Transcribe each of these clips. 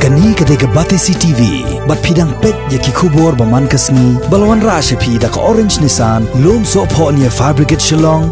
Kani kadega Batesi TV, bat pidang pet yaki kubor baman kasni, balawan rasha pi da ka orange nisan, lom so po niya fabricate shillong.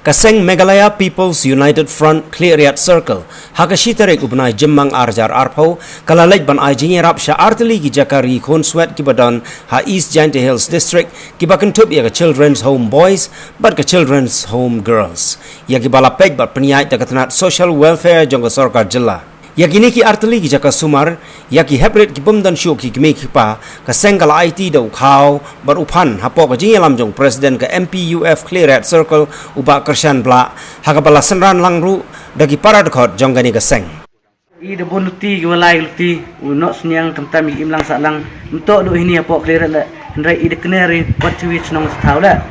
Kaseng Meghalaya People's United Front Khliehriat Circle hakashitarik ubnai jemmang arjar arpo kalalaj ban ai Jingïarap sha Tylli ki Jaka ri Khunswet ki badan ha East Giant Hills District ki bakentup ya children's home boys but ka children's home girls ya ki balapek bat peniai da katnat social welfare jongga sarkar jilla ya kini ki Tylli ki Jaka sumar ya ki hebret ki bumdan shu ki me ki pa kaseng kala IT da ukhau bar uphan hapo ka Jingïarap jong president ka Mpuf Khliehriat Circle uba kershan bla hakabala senran langru dagi para dekhot jong gani kaseng I de bonuti walai luti unok senyang kamtam im lang salang untuk do ini apa Khliehriat la ndrai I de keneri wat tuit nong tahu la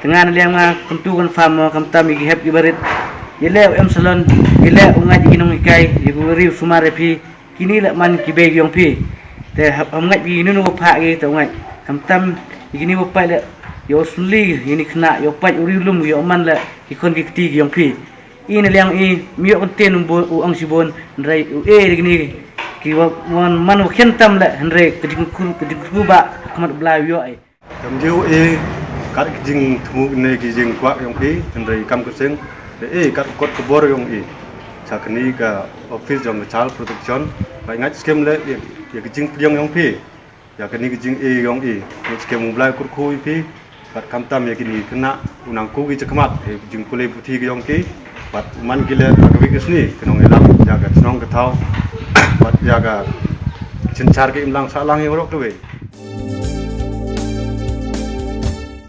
dengan liang ma kuntukan famo kamtam I heb ibarit yele em salon yele ungai ginong ikai yuri sumare pi kini la man ki be yong pi te ungai bi nu pa ge te ungai kamtam gini bo pa le yo suli ini kena yo pa uri lum yo man la ikon ki ti yong pi ini liang I miyo konten u ang sibon ndrai u gini ki wan man kentam la ndrai keding ba kamat bla yo ai kam jiu kat jing thu ne ki jing kwa yong pi ndrai kam kuseng kat kot kebor yong sakni ka office jong child protection bai ngat skem le ya kijing priang yong pi ya kini kijing yong skem mulai kur khu pi kat kamtam ya kini kena unang ku ki chakmat kijing kule puthi yong ki pat man gile akawi kisni kenong elam jaga snong kethau pat jaga cincar ke imlang salang yorok tuwe